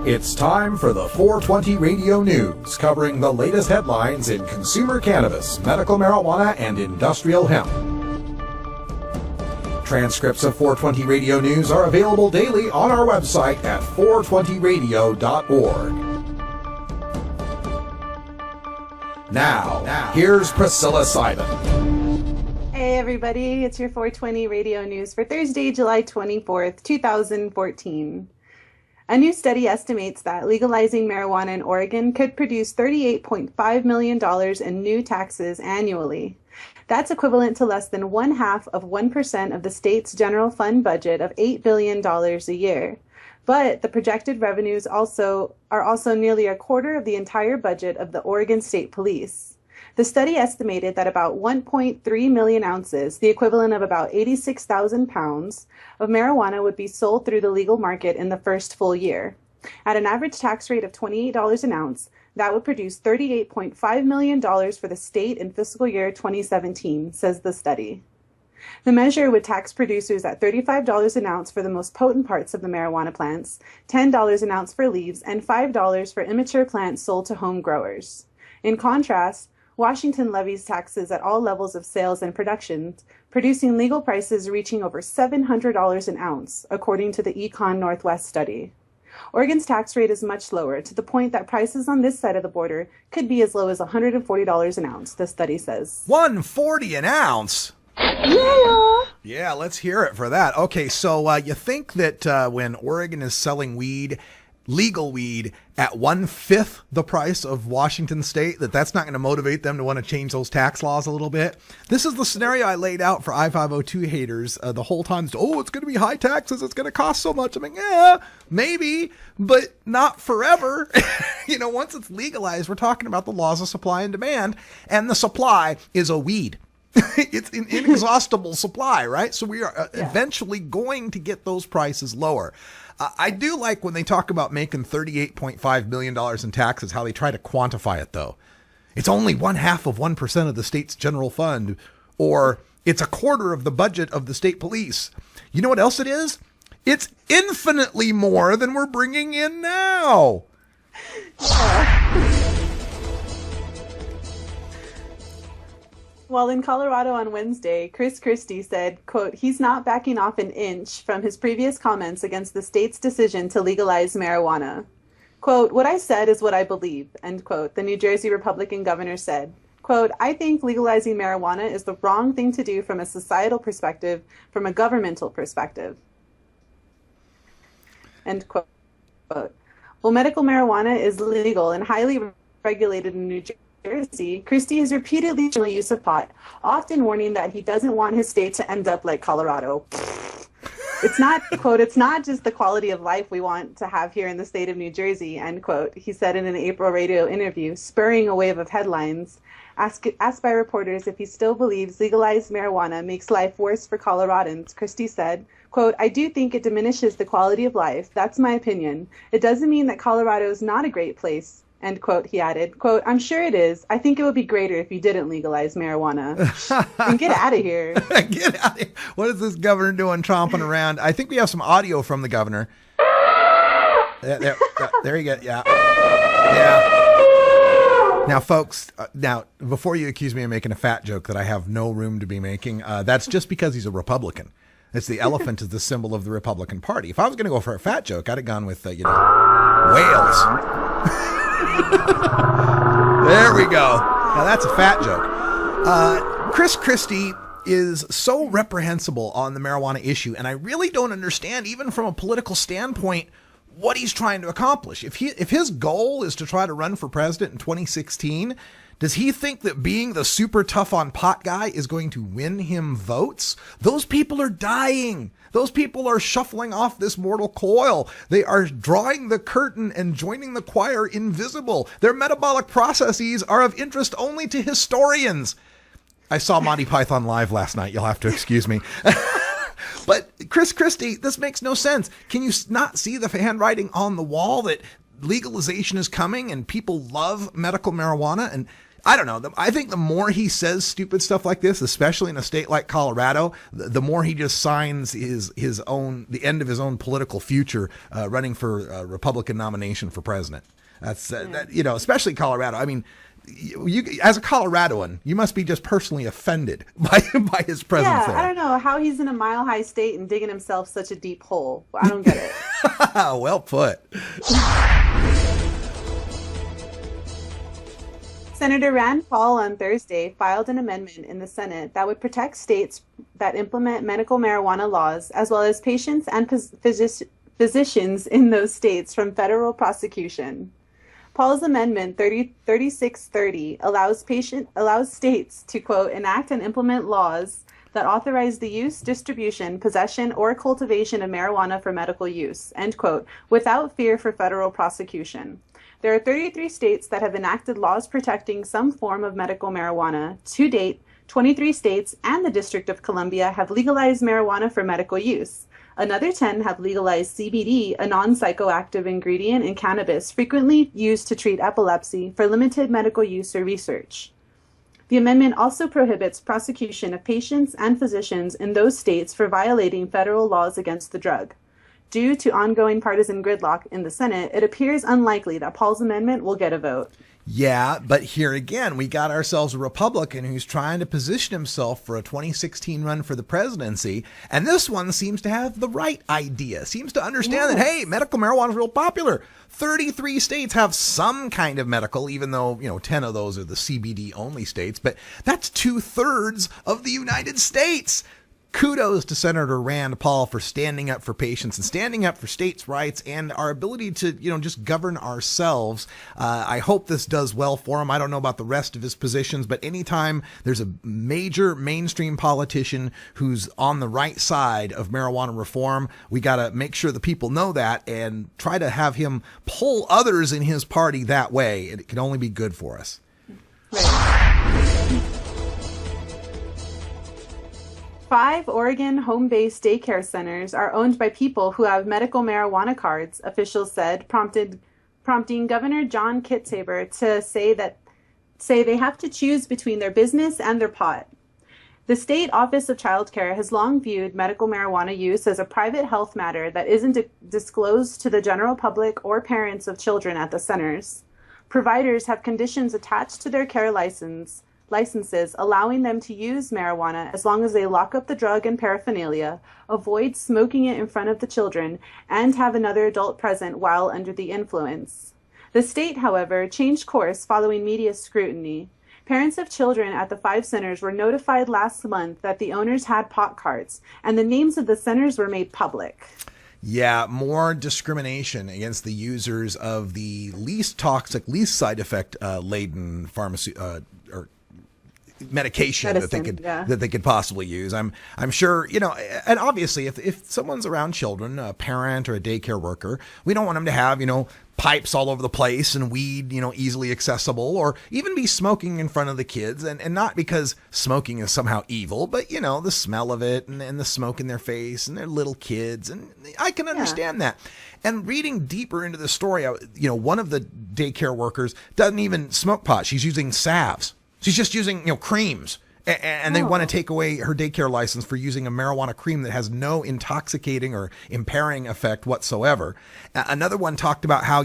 It's time for the 420 Radio News, covering the latest headlines in consumer cannabis, medical marijuana, and industrial hemp. Transcripts of 420 Radio News are available daily on our website at 420radio.org. Now, here's Priscilla Simon. Hey everybody, it's your 420 Radio News for Thursday, July 24th, 2014. A new study estimates that legalizing marijuana in Oregon could produce $38.5 million in new taxes annually. That's equivalent to less than 0.5% of the state's general fund budget of $8 billion a year. But the projected revenues are also nearly a quarter of the entire budget of the Oregon State Police. The study estimated that about 1.3 million ounces, the equivalent of about 86,000 pounds, of marijuana would be sold through the legal market in the first full year. At an average tax rate of $28 an ounce, that would produce $38.5 million for the state in fiscal year 2017, says the study. The measure would tax producers at $35 an ounce for the most potent parts of the marijuana plants, $10 an ounce for leaves, and $5 for immature plants sold to home growers. In contrast, Washington levies taxes at all levels of sales and production, producing legal prices reaching over $700 an ounce, according to the Econ Northwest study. Oregon's tax rate is much lower, to the point that prices on this side of the border could be as low as $140 an ounce, the study says. $140 an ounce? Yeah, let's hear it for that. Okay, so you think that when Oregon is selling legal weed at 1/5 the price of Washington State, that's not going to motivate them to want to change those tax laws a little bit? This is the scenario I laid out for I-502 haters the whole time. It's going to be high taxes. It's going to cost so much. I'm like, yeah, maybe, but not forever. Once it's legalized, we're talking about the laws of supply and demand, and the supply is a weed. It's an inexhaustible supply, right? So we are eventually going to get those prices lower. I do like when they talk about making $38.5 million in taxes, how they try to quantify it, though. It's only 0.5% of the state's general fund, or it's a quarter of the budget of the state police. You know what else it is? It's infinitely more than we're bringing in now. Well, in Colorado on Wednesday, Christie said, quote, he's not backing off an inch from his previous comments against the state's decision to legalize marijuana. Quote, what I said is what I believe, end quote, the New Jersey Republican governor said. Quote, I think legalizing marijuana is the wrong thing to do from a societal perspective, from a governmental perspective. End quote. Well, medical marijuana is legal and highly regulated in New Jersey. Christie has repeatedly shown the use of pot, often warning that he doesn't want his state to end up like Colorado. It's not, quote, it's not just the quality of life we want to have here in the state of New Jersey, end quote, he said in an April radio interview, spurring a wave of headlines. Asked by reporters if he still believes legalized marijuana makes life worse for Coloradans, Christie said, quote, I do think it diminishes the quality of life. That's my opinion. It doesn't mean that Colorado is not a great place. End quote, he added, quote, I'm sure it is. I think it would be greater if you didn't legalize marijuana. And get out of here. Get out of here. What is this governor doing tromping around? I think we have some audio from the governor. There you go. Yeah. Now, folks, before you accuse me of making a fat joke that I have no room to be making, that's just because he's a Republican. It's the elephant is the symbol of the Republican Party. If I was going to go for a fat joke, I'd have gone with, whales. There we go. Now that's a fat joke. Christie is so reprehensible on the marijuana issue, and I really don't understand, even from a political standpoint, what he's trying to accomplish. If his goal is to try to run for president in 2016, does he think that being the super tough on pot guy is going to win him votes? Those people are dying. Those people are shuffling off this mortal coil. They are drawing the curtain and joining the choir invisible. Their metabolic processes are of interest only to historians. I saw Monty Python live last night. You'll have to excuse me. But Christie, this makes no sense. Can you not see the handwriting on the wall that legalization is coming and people love medical marijuana? And I don't know. I think the more he says stupid stuff like this, especially in a state like Colorado, the more he just signs the end of his own political future running for a Republican nomination for president. That's that, especially Colorado. I mean, you as a Coloradoan, you must be just personally offended by his presence there. I don't know how he's in a mile-high state and digging himself such a deep hole. I don't get it. Well put. Senator Rand Paul on Thursday filed an amendment in the Senate that would protect states that implement medical marijuana laws, as well as patients and physicians in those states from federal prosecution. Paul's amendment 3630 allows states to, quote, enact and implement laws that authorize the use, distribution, possession, or cultivation of marijuana for medical use, end quote, without fear for federal prosecution. There are 33 states that have enacted laws protecting some form of medical marijuana. To date, 23 states and the District of Columbia have legalized marijuana for medical use. Another 10 have legalized CBD, a non-psychoactive ingredient in cannabis frequently used to treat epilepsy, for limited medical use or research. The amendment also prohibits prosecution of patients and physicians in those states for violating federal laws against the drug. Due to ongoing partisan gridlock in the Senate, it appears unlikely that Paul's amendment will get a vote. Yeah, but here again, we got ourselves a Republican who's trying to position himself for a 2016 run for the presidency. And this one seems to have the right idea, seems to understand that, hey, medical marijuana is real popular. 33 states have some kind of medical, even though, 10 of those are the CBD only states. But that's 2/3 of the United States. Kudos to Senator Rand Paul for standing up for patients and standing up for states' rights and our ability to, just govern ourselves. I hope this does well for him. I don't know about the rest of his positions, but anytime there's a major mainstream politician who's on the right side of marijuana reform, we got to make sure the people know that and try to have him pull others in his party that way. It can only be good for us. Right. 5 Oregon home-based daycare centers are owned by people who have medical marijuana cards, officials said, prompting Governor John Kitzhaber to say they have to choose between their business and their pot. The State Office of Child Care has long viewed medical marijuana use as a private health matter that isn't disclosed to the general public or parents of children at the centers. Providers have conditions attached to their care licenses allowing them to use marijuana as long as they lock up the drug and paraphernalia, avoid smoking it in front of the children, and have another adult present while under the influence. The state, however, changed course following media scrutiny. Parents of children at the 5 centers were notified last month that the owners had pot cards, and the names of the centers were made public. Yeah, more discrimination against the users of the least toxic, least side effect laden medication that they could possibly use. I'm sure, and obviously if someone's around children, a parent or a daycare worker, we don't want them to have, pipes all over the place and weed, easily accessible, or even be smoking in front of the kids. And not because smoking is somehow evil, but, the smell of it and the smoke in their face, and they're little kids. And I can understand that. And reading deeper into the story, one of the daycare workers doesn't even smoke pot. She's using salves. She's just using, creams. And they want to take away her daycare license for using a marijuana cream that has no intoxicating or impairing effect whatsoever. Another one talked about how,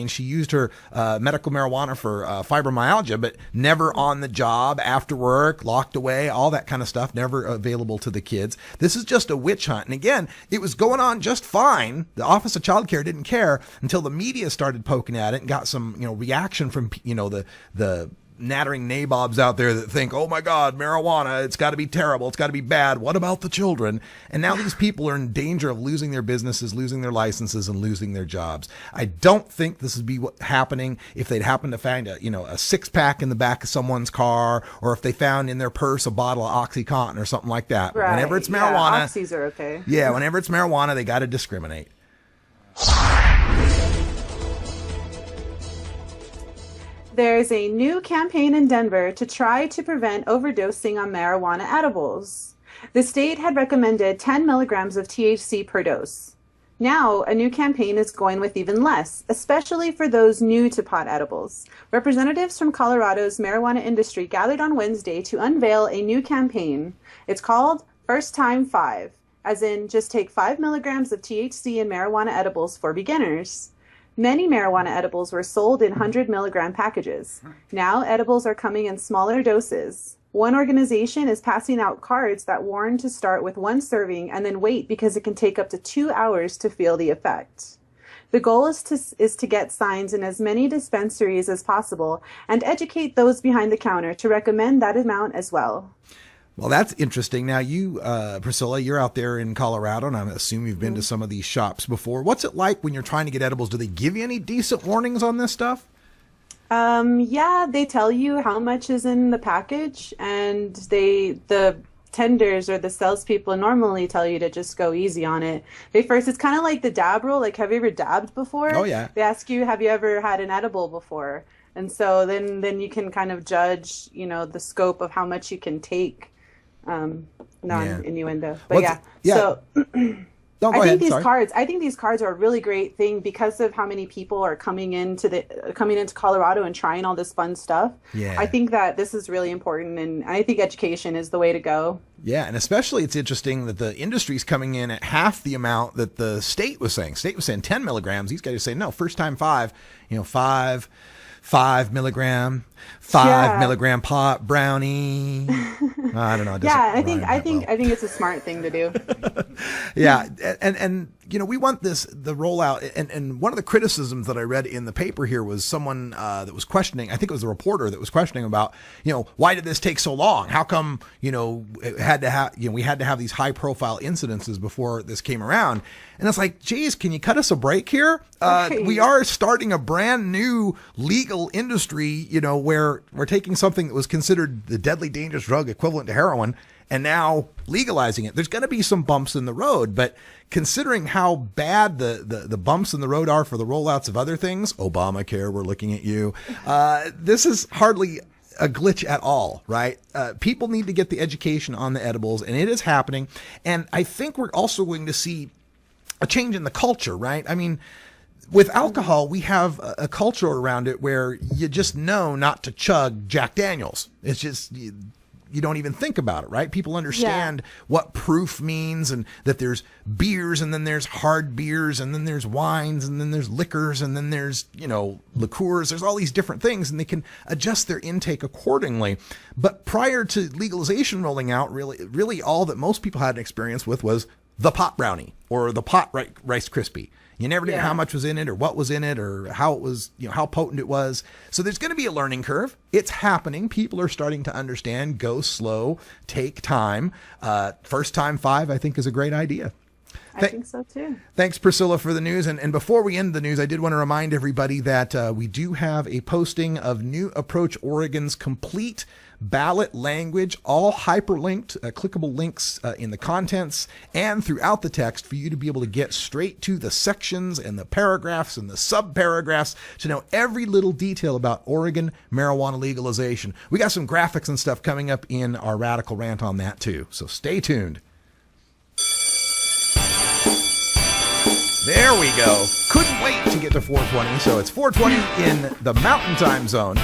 she used her medical marijuana for fibromyalgia, but never on the job, after work, locked away, all that kind of stuff, never available to the kids. This is just a witch hunt. And again, it was going on just fine. The Office of Child Care didn't care until the media started poking at it and got some, reaction from, the nattering nabobs out there that think, oh my God, marijuana, it's got to be terrible, it's got to be bad. What about the children? And now these people are in danger of losing their businesses, losing their licenses, and losing their jobs. I don't think this would be happening if they'd happen to find a 6-pack in the back of someone's car, or if they found in their purse a bottle of OxyContin or something like that. Right. Whenever it's marijuana, Oxys are okay. Yeah, whenever it's marijuana, they got to discriminate. There's a new campaign in Denver to try to prevent overdosing on marijuana edibles. The state had recommended 10 milligrams of THC per dose. Now, a new campaign is going with even less, especially for those new to pot edibles. Representatives from Colorado's marijuana industry gathered on Wednesday to unveil a new campaign. It's called First Time 5, as in just take 5 milligrams of THC in marijuana edibles for beginners. Many marijuana edibles were sold in 100 milligram packages. Now, edibles are coming in smaller doses. One organization is passing out cards that warn to start with 1 serving and then wait because it can take up to 2 hours to feel the effect. The goal is to get signs in as many dispensaries as possible and educate those behind the counter to recommend that amount as well. Well, that's interesting. Now, you, Priscilla, you're out there in Colorado, and I assume you've been to some of these shops before. What's it like when you're trying to get edibles? Do they give you any decent warnings on this stuff? Yeah, they tell you how much is in the package, and the tenders or the salespeople normally tell you to just go easy on it. It's kind of like the dab rule. Like, have you ever dabbed before? Oh, yeah. They ask you, have you ever had an edible before? And so then you can kind of judge, the scope of how much you can take. Non-innuendo, but So No, I think these cards are a really great thing because of how many people are coming into Colorado and trying all this fun stuff. Yeah. I think that this is really important, and I think education is the way to go. Yeah, and especially it's interesting that the industry's coming in at half the amount that the state was saying. State was saying 10 milligrams. These guys are saying, no, first time 5, 5 milligram, 5 milligram pot brownie. I don't know. I think it's a smart thing to do. Yeah. And, we want the rollout. And one of the criticisms that I read in the paper here was someone that was questioning, I think it was a reporter that was questioning about, why did this take so long? How come, it had to have, we had to have these high profile incidences before this came around? And it's like, geez, can you cut us a break here? We are starting a brand new legal industry, where we're taking something that was considered the deadly dangerous drug equivalent to heroin and now legalizing it. There's going to be some bumps in the road, but considering how bad the bumps in the road are for the rollouts of other things, Obamacare, we're looking at you. This is hardly a glitch at all, right? People need to get the education on the edibles, and it is happening. And I think we're also going to see a change in the culture, right? I mean, with alcohol, we have a culture around it where you just know not to chug Jack Daniels. It's just, you don't even think about it, right? People understand what proof means, and that there's beers, and then there's hard beers, and then there's wines, and then there's liquors, and then there's, liqueurs. There's all these different things, and they can adjust their intake accordingly. But prior to legalization rolling out, really all that most people had an experience with was the pot brownie or the pot Rice Krispie. You never knew how much was in it or what was in it or how it was, how potent it was. So there's going to be a learning curve. It's happening. People are starting to understand, go slow, take time. First time 5, I think, is a great idea. I think so too. Thanks, Priscilla, for the news. And before we end the news, I did want to remind everybody that we do have a posting of New Approach Oregon's complete ballot language, all hyperlinked, clickable links in the contents and throughout the text for you to be able to get straight to the sections and the paragraphs and the subparagraphs to know every little detail about Oregon marijuana legalization. We got some graphics and stuff coming up in our Radical Rant on that too, so stay tuned. There we go. Couldn't wait to get to 420. So it's 420 in the Mountain Time Zone,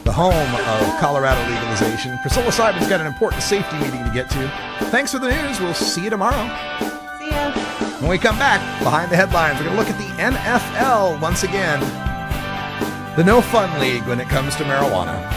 the home of Colorado legalization. Priscilla Simon's got an important safety meeting to get to. Thanks for the news. We'll see you tomorrow. See ya. When we come back, behind the headlines, we're going to look at the NFL once again. The no fun league when it comes to marijuana.